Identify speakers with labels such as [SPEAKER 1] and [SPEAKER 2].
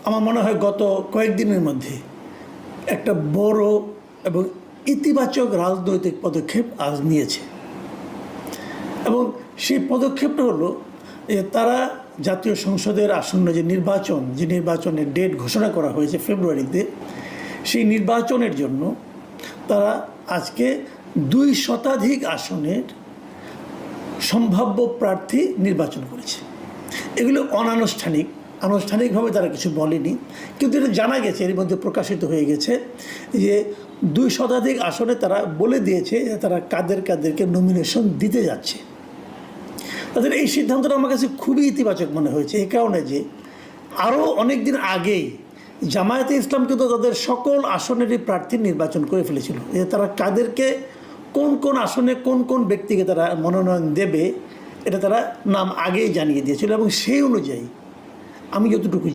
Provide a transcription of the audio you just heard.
[SPEAKER 1] আমার মনে হয় গত কয়েকদিনের মধ্যে একটা বড় এবং ইতিবাচক রাজনৈতিক পদক্ষেপ আজ নিয়েছে। এবং সেই পদক্ষেপটা হলো যে তারা জাতীয় সংসদের আসন্ন যে নির্বাচনের ডেট ঘোষণা করা হয়েছে ফেব্রুয়ারিতে, সেই নির্বাচনের জন্য তারা আজকে 2 শতাধিক আসনের সম্ভাব্য প্রার্থী নির্বাচন করেছে। এগুলো আনুষ্ঠানিকভাবে তারা কিছু বলেনি, কিন্তু এটা জানা গেছে, এর মধ্যে প্রকাশিত হয়ে গেছে যে 2 শতাধিক আসনে তারা বলে দিয়েছে যে তারা কাদেরকে নমিনেশন দিতে যাচ্ছে। তাদের এই সিদ্ধান্তটা আমার কাছে খুবই ইতিবাচক মনে হয়েছে, এই কারণে যে আরও অনেক দিন আগেই জামায়াতে ইসলাম কিন্তু তাদের সকল আসনেরই প্রার্থী নির্বাচন করে ফেলেছিল, যে তারা কাদেরকে কোন আসনে কোন ব্যক্তিকে তারা মনোনয়ন দেবে এটা তারা নাম আগেই জানিয়ে দিয়েছিল। এবং সেই অনুযায়ী আমি যতটুকু